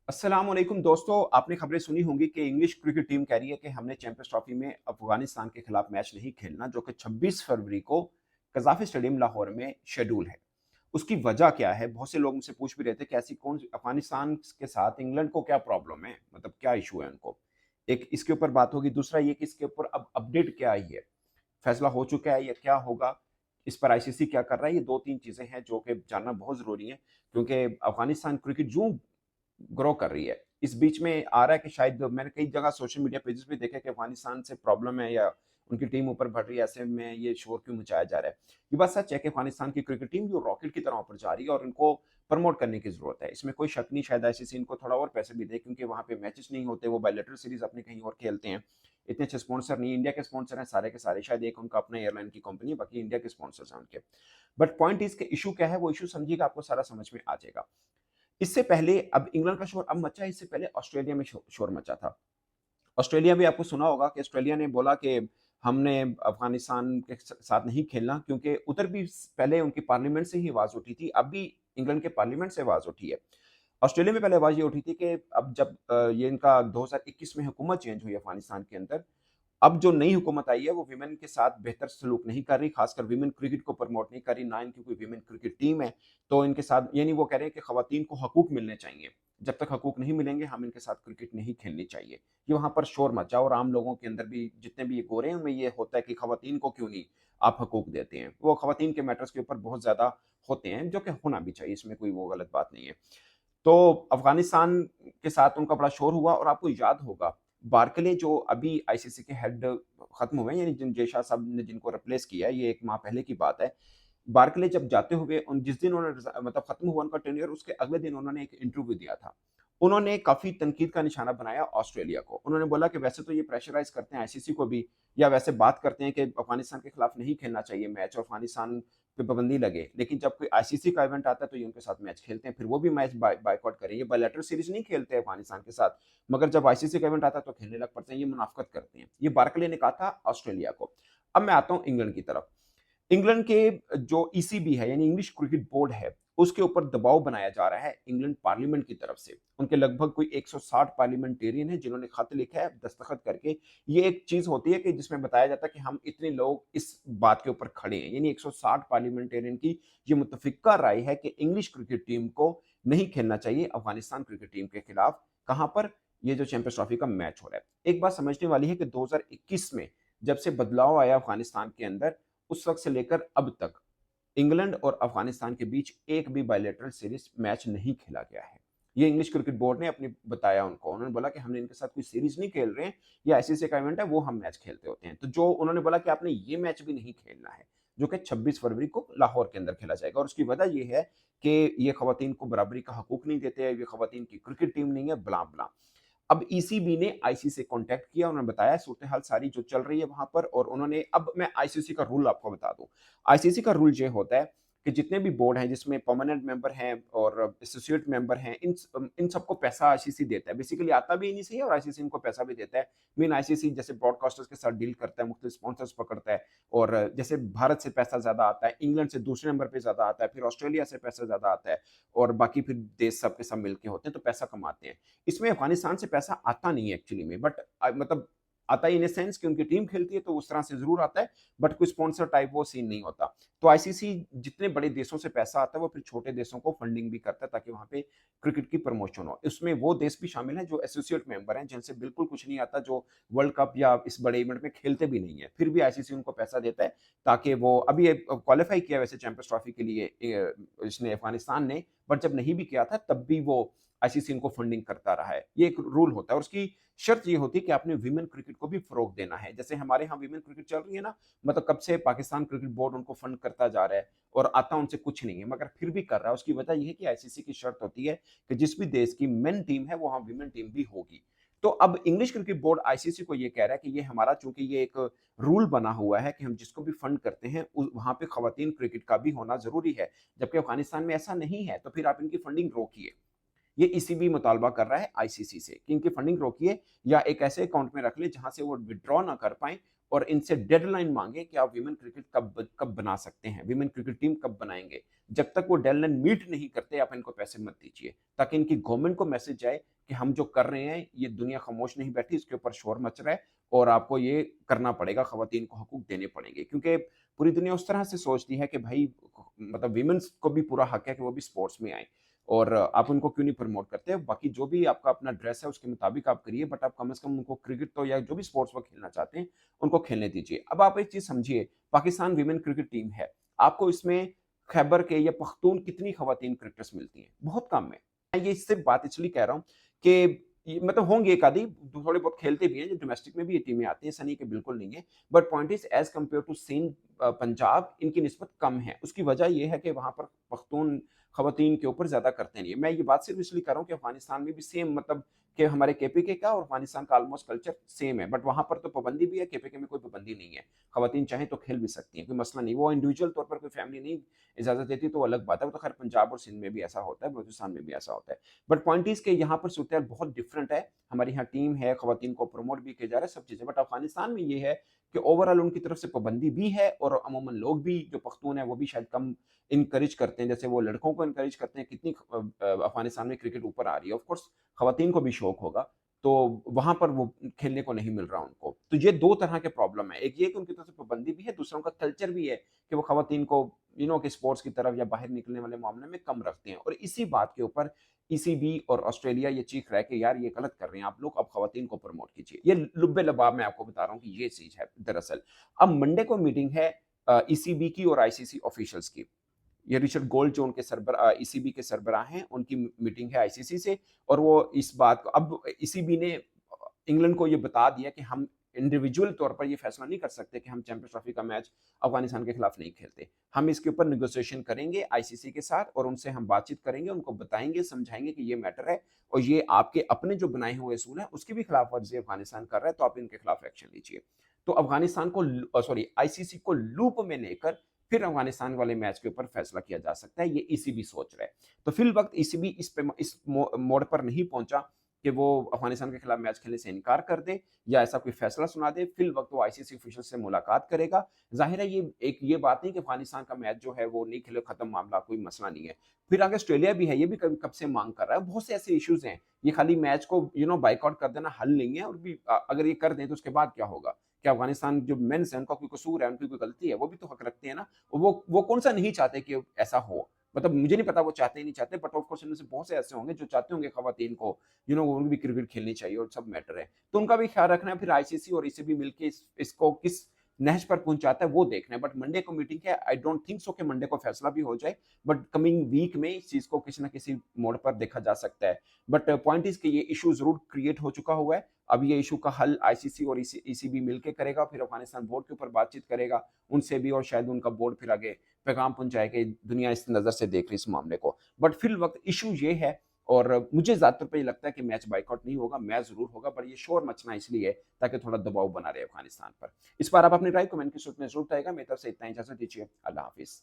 अस्सलाम वालेकुम दोस्तों, आपने खबरें सुनी होंगी कि इंग्लिश क्रिकेट टीम कह रही है कि हमने चैंपियंस ट्रॉफी में अफगानिस्तान के खिलाफ मैच नहीं खेलना, जो कि 26 फरवरी को कज़ाफ़ी स्टेडियम लाहौर में शेड्यूल है। उसकी वजह क्या है? बहुत से लोग मुझसे पूछ भी रहे थे कि ऐसी कौन अफगानिस्तान के साथ इंग्लैंड को क्या प्रॉब्लम है? मतलब क्या इश्यू है उनको? एक इसके ऊपर बात होगी, दूसरा ये कि इसके ऊपर अब अपडेट क्या आई है? फैसला हो चुका है या क्या होगा? इस पर आईसीसी क्या कर रहा है? ये 2-3 चीज़ें हैं जो कि जानना बहुत ज़रूरी है, क्योंकि अफगानिस्तान क्रिकेट यूँ ग्रो कर रही है। इस बीच में आ रहा है कि शायद मैंने कई जगह सोशल मीडिया पेजेस पे देखा कि अफ़गानिस्तान से प्रॉब्लम है या उनकी टीम ऊपर बढ़ रही है, ऐसे में ये शोर क्यों मचाया जा रहा है। ये बात सच है कि अफ़गानिस्तान की क्रिकेट टीम जो रॉकेट की तरह ऊपर जा रही है और इनको प्रमोट करने की ज़रूरत है। इसमें कोई शक नहीं, शायद आईसीसी इनको थोड़ा और पैसे भी दे, क्योंकि वहाँ पे मैचेस नहीं होते, वो बायलैटरल सीरीज़ अपनी कहीं और खेलते हैं। इतने अच्छे स्पॉन्सर नहीं, इंडिया के स्पॉन्सर हैं सारे के सारे, शायद एक उनका अपना एयरलाइन की कंपनी है, बाकी इंडिया के स्पॉन्सर्स हैं उनके। बट पॉइंट इज़ के इश्यू क्या है, वो इश्यू समझिएगा, आपको सारा समझ में आ जाएगा। इससे पहले अब इंग्लैंड का शोर अब मचा है, इससे पहले ऑस्ट्रेलिया में शोर मचा था। ऑस्ट्रेलिया भी आपको सुना होगा कि ऑस्ट्रेलिया ने बोला कि हमने अफ़गानिस्तान के साथ नहीं खेलना, क्योंकि उधर भी पहले उनकी पार्लियामेंट से ही आवाज़ उठी थी, अब भी इंग्लैंड के पार्लियामेंट से आवाज़ उठी है। ऑस्ट्रेलिया में पहले आवाज़ ये उठी थी कि अब जब ये इनका 2021 में हुकूमत चेंज हुई अफ़गानिस्तान के अंदर, अब जो नई हुकूमत आई है वो विमेन के साथ बेहतर सलूक नहीं कर रही, खासकर विमेन क्रिकेट को प्रमोट नहीं कर रही, ना इनकी कोई विमेन क्रिकेट टीम है। तो इनके साथ यानी वो कह रहे हैं कि खवातीन को हकूक मिलने चाहिए। जब तक हकूक नहीं मिलेंगे, हम इनके साथ क्रिकेट नहीं खेलनी चाहिए। ये वहाँ पर शोर मचा और आम लोगों के अंदर भी, जितने भी ये गोरे हैं, उनमें ये होता है कि खवातीन को क्यों नहीं आप हकूक देते हैं। वो खवातीन के मैटर्स के ऊपर बहुत ज़्यादा होते हैं, जो कि होना भी चाहिए, इसमें कोई वो गलत बात नहीं है। तो अफ़गानिस्तान के साथ उनका बड़ा शोर हुआ और आपको याद होगा, बार्कले जो अभी आईसीसी के हेड खत्म हुए हैं, यानी जय शाह साहब ने जिनको रिप्लेस किया है, ये 1 माह पहले की बात है। बार्कले जब जाते हुए जिस दिन उन्होंने मतलब खत्म हुआ उनका टेन्योर, उसके अगले दिन उन्होंने एक इंटरव्यू दिया था। उन्होंने काफ़ी तनकीद का निशाना बनाया ऑस्ट्रेलिया को। उन्होंने बोला कि वैसे तो ये प्रेशराइज़ करते हैं आईसीसी को भी, या वैसे बात करते हैं कि अफ़गानिस्तान के खिलाफ नहीं खेलना चाहिए मैच और अफ़गानिस्तान पे पाबंदी लगे। लेकिन जब कोई आईसीसी का इवेंट आता है तो ये उनके साथ मैच खेलते हैं। फिर वो भी मैच बायकॉट करें। ये बायलैटरल सीरीज़ नहीं खेलते अफ़गानिस्तान के साथ, मगर जब आईसीसी का इवेंट आता है तो खेलने लग पड़ते हैं। ये मुनाफ़िकत करते हैं। ये बार्कले ने कहा था ऑस्ट्रेलिया को। अब मैं आता हूँ इंग्लैंड की तरफ। इंग्लैंड के जो ईसीबी है, यानी इंग्लिश क्रिकेट बोर्ड है, उसके ऊपर दबाव बनाया जा रहा है इंग्लैंड पार्लियामेंट की तरफ से। उनके लगभग कोई 160 पार्लियामेंटेरियन हैं जिन्होंने खत लिखा है दस्तखत करके। ये एक चीज़ होती है कि जिसमें बताया जाता है कि हम इतने लोग इस बात के ऊपर खड़े हैं। यानी 160 पार्लियामेंटेरियन की ये मुत्तफ़िक़ा राय है कि इंग्लिश क्रिकेट टीम को नहीं खेलना चाहिए अफ़गानिस्तान क्रिकेट टीम के खिलाफ। कहाँ पर? ये जो चैंपियंस ट्रॉफी का मैच हो रहा है। एक बात समझने वाली है कि 2021 में जब से बदलाव आया अफ़गानिस्तान के अंदर, उस वक़्त से लेकर अब तक इंग्लैंड और अफ़गानिस्तान के बीच एक भी बायलैटरल सीरीज़ मैच नहीं खेला गया है। ये इंग्लिश क्रिकेट बोर्ड ने अपनी बताया उनको। उन्होंने बोला कि हमने इनके साथ कोई सीरीज़ नहीं खेल रहे हैं, ये आईसीसी का इवेंट है, वो हम मैच खेलते होते हैं। तो जो उन्होंने बोला कि आपने ये मैच भी नहीं खेलना है, जो कि 26 फरवरी को लाहौर के अंदर खेला जाएगा, और उसकी वजह ये है कि ये खवातीन को बराबरी का हकूक नहीं देते हैं, ये खवातीन की क्रिकेट टीम नहीं है, ब्ला-ब्ला। अब ईसीबी ने आईसीसी से कॉन्टैक्ट किया, उन्होंने बताया सूरत-ए-हाल सारी जो चल रही है वहाँ पर, और उन्होंने, अब मैं आईसीसी का रूल आपको बता दूँ। आईसीसी का रूल ये होता है कि जितने भी बोर्ड हैं जिसमें परमानेंट मेंबर हैं और एसोसिएट मेंबर हैं, इन सबको पैसा आईसीसी देता है। बेसिकली आता भी इन्हीं से ही और आईसीसी इनको पैसा भी देता है। मेन आईसीसी जैसे ब्रॉडकास्टर्स के साथ डील करता है, मुख्तलिफ स्पॉन्सर्स पकड़ता है, और जैसे भारत से पैसा ज़्यादा आता है, इंग्लैंड से दूसरे नंबर पे ज़्यादा आता है, फिर ऑस्ट्रेलिया से पैसा ज़्यादा आता है, और बाकी फिर देश सब के सब मिलके होते हैं, तो पैसा कमाते हैं। इसमें अफ़गानिस्तान से पैसा आता नहीं है एक्चुअली में, बट मतलब आता है इन अ सेंस कि उनकी टीम खेलती है तो उस तरह से ज़रूर आता है, बट कोई स्पॉन्सर टाइप वो सीन नहीं होता। तो आईसीसी जितने बड़े देशों से पैसा आता है वो फिर छोटे देशों को फंडिंग भी करता है ताकि वहाँ पे क्रिकेट की प्रमोशन हो। इसमें वो देश भी शामिल हैं जो एसोसिएट मेंबर हैं, जिनसे बिल्कुल कुछ नहीं आता, जो वर्ल्ड कप या इस बड़े इवेंट में खेलते भी नहीं है। फिर भी आईसीसी उनको पैसा देता है ताकि वो अभी क्वालीफाई किया वैसे चैंपियंस ट्रॉफी के लिए इसने अफ़गानिस्तान ने, बट जब नहीं भी किया था तब भी वो आईसीसी इनको फंडिंग करता रहा है। ये एक रूल होता है और उसकी शर्त ये होती है कि आपने वीमेन क्रिकेट को भी फ़रोग़ देना है। जैसे हमारे यहाँ वीमेन क्रिकेट चल रही है ना, मतलब कब से पाकिस्तान क्रिकेट बोर्ड उनको फंड करता जा रहा है और आता उनसे कुछ नहीं है, मगर फिर भी कर रहा है। उसकी वजह ये है कि आईसीसी की शर्त होती है कि जिस भी देश की मेन टीम है, वहाँ वीमेन टीम भी होगी। तो अब इंग्लिश क्रिकेट बोर्ड आईसीसी को ये कह रहा है कि ये हमारा, चूँकि ये एक रूल बना हुआ है कि हम जिसको भी फंड करते हैं, उ वहाँ पे खवातीन क्रिकेट का भी होना ज़रूरी है। जबकि अफ़गानिस्तान में ऐसा नहीं है, तो फिर आप इनकी फंडिंग रोकिए। ये ईसीबी मुतालबा कर रहा है आईसीसी से कि इनकी फंडिंग रोकिए या एक ऐसे अकाउंट में रख ले जहां से वो विड्रॉ ना कर पाए, और इनसे डेडलाइन मांगे कि आप विमेन क्रिकेट कब कब बना सकते हैं, विमेन क्रिकेट टीम कब बनाएंगे। जब तक वो डेडलाइन मीट नहीं करते आप इनको पैसे मत दीजिए, ताकि इनकी गवर्नमेंट को मैसेज जाए कि हम जो कर रहे हैं ये दुनिया खामोश नहीं बैठी, इसके ऊपर शोर मच रहा है और आपको ये करना पड़ेगा, खवातीन को हकूक देने पड़ेंगे। क्योंकि पूरी दुनिया उस तरह से सोचती है कि भाई मतलब वीमेंस को भी पूरा हक है कि वो भी स्पोर्ट्स में आए, और आप उनको क्यों नहीं प्रमोट करते। बाकी जो भी आपका अपना ड्रेस है उसके मुताबिक आप करिए, बट आप कम से कम उनको क्रिकेट तो या जो भी स्पोर्ट्स वो खेलना चाहते हैं उनको खेलने दीजिए। अब आप एक चीज समझिए, पाकिस्तान वीमेन क्रिकेट टीम है, आपको इसमें खैबर के या पख्तून कितनी खवातीन क्रिकेटर्स मिलती हैं? बहुत कम है। मैं ये सिर्फ बात इसलिए कह रहा हूँ कि मतलब होंगी एक आधी, थोड़े बहुत खेलते भी हैं, जो डोमेस्टिक में भी ये टीमें आती हैं, ऐसा नहीं कि बिल्कुल नहीं है, but point is as compare to same Punjab इनकी निस्बत कम है। उसकी वजह यह है कि वहां पर पख्तून खवातीन के ऊपर ज्यादा करते नहीं है। मैं ये बात सिर्फ इसलिए कर रहा हूँ कि अफगानिस्तान में भी सेम, मतलब कि हमारे केपीके का और अफगानिस्तान का ऑलमोस्ट कल्चर सेम है, बट वहां पर तो पाबंदी भी है, केपीके में कोई पाबंदी नहीं है, खवातीन चाहे तो खेल भी सकती हैं, कोई मसला नहीं। वो इंडिविजुअल तौर पर कोई फैमिली नहीं इजाजत देती तो अलग बात है, वो तो खैर पंजाब और सिंध में भी ऐसा होता है, बलूचिस्तान में भी ऐसा होता है। बट पॉइंट इज के यहाँ पर सूरत बहुत डिफरेंट है। हमारे यहाँ टीम है, खवातीन को प्रमोट भी किया जा रहा है, सब चीजें, बट अफगानिस्तान में ये है कि ओवरऑल उनकी तरफ से पाबंदी भी है, और अमूमन लोग भी जो पख्तून है वो भी शायद कम इनकरेज करते हैं, जैसे वो लड़कों को इनकरेज करते हैं। कितनी अफगानिस्तान में क्रिकेट ऊपर आ रही है, ऑफ कोर्स खवातीन को भी शौक होगा, तो वहां पर वो खेलने को नहीं मिल रहा उनको। तो ये दो तरह के प्रॉब्लम है, एक ये कि उनकी तरफ से पाबंदी भी है, दूसरा उनका कल्चर भी है कि वो खवातीन को कि स्पोर्ट्स की तरफ या बाहर निकलने वाले मामले में कम रखते हैं। और इसी बात के ऊपर ईसीबी और ऑस्ट्रेलिया ये चीख रहा है कि यार ये गलत कर रहे हैं आप लोग, अब खवातीन को प्रमोट कीजिए। ये लुब्बे लबाब मैं आपको बता रहा हूँ कि ये चीज है दरअसल। अब मंडे को मीटिंग है ईसीबी की और आईसीसी ऑफिशियल्स की। ये रिचर्ड गोल्ड जो उनके सरबराह ईसीबी के सरबराह हैं, उनकी मीटिंग है आईसीसी से, और वो इस बात को अब ईसीबी ने इंग्लैंड को ये बता दिया कि हम इंडिविजुअल तौर पर ये फैसला नहीं कर सकते कि हम चैंपियंस ट्रॉफी का मैच अफगानिस्तान के खिलाफ नहीं खेलते। हम इसके ऊपर निगोशिएशन करेंगे आईसीसी के साथ, और उनसे हम बातचीत करेंगे, उनको बताएंगे, समझाएंगे कि ये मैटर है और ये आपके अपने जो बनाए हुए असूल हैं उसकी भी खिलाफ वर्जी अफगानिस्तान कर रहा है, तो आप इनके खिलाफ एक्शन लीजिए। तो अफगानिस्तान को आईसीसी को लूप में लेकर फिर अफगानिस्तान वाले मैच के ऊपर फैसला किया जा सकता है, ये ईसीबी सोच रहा है। तो फिल वक्त ईसीबी इस मोड़ पर नहीं पहुंचा कि वो अफगानिस्तान के खिलाफ मैच खेलने से इनकार कर दे या ऐसा कोई फैसला सुना दे। फिल वक्त वो आईसीसी ऑफिशियल से मुलाकात करेगा। जाहिर है ये बात नहीं कि अफगानिस्तान का मैच जो है वो नहीं खेले, खत्म मामला, कोई मसला नहीं है। फिर आगे ऑस्ट्रेलिया भी है, ये भी कब से मांग कर रहा है। बहुत से ऐसे इश्यूज हैं, ये खाली मैच को बाइकआउट कर देना हल नहीं है। और भी अगर ये कर दें तो उसके बाद क्या होगा? क्या अफगानिस्तान जो मेंस है उनका कोई कसूर है, उनकी कोई गलती है? वो भी तो हक रखते हैं ना। वो कौन सा नहीं चाहते कि ऐसा हो? मतलब मुझे नहीं पता वो चाहते ही नहीं चाहते, बट ऑफ कोर्स इनमें से बहुत से ऐसे होंगे जो चाहते होंगे खवातीन को उनको भी क्रिकेट खेलनी चाहिए, और सब मैटर है। तो उनका भी ख्याल रखना है। फिर आईसीसी और ईसीबी मिलके इसको किस नहज पर पहुंचाता है वो देखना है। बट मंडे को मीटिंग है, आई डोंट थिंक सो कि मंडे को फैसला भी हो जाए, बट कमिंग वीक में इस चीज को किसी ना किसी मोड़ पर देखा जा सकता है। बट पॉइंट इज कि ये इशू जरूर क्रिएट हो चुका हुआ है। अब ये इशू का हल आईसीसी और ईसीबी मिलकर करेगा, फिर अफगानिस्तान बोर्ड के ऊपर बातचीत करेगा उनसे भी, और शायद उनका बोर्ड फिर आगे पैगाम पहुंचाए कि दुनिया इस नजर से देख रही इस मामले को। बट फिल वक्त इशू ये है, और मुझे ज्यादातर पे ये लगता है कि मैच बाइकआउट नहीं होगा, मैच जरूर होगा, पर ये शोर मचना इसलिए है ताकि थोड़ा दबाव बना रहे अफगानिस्तान पर। इस बार आप अपनी राय कमेंट की सूरत में जरूर बताएगा। मेरी तरफ से इतना, इजाजत दीजिए, अल्लाह हाफिज।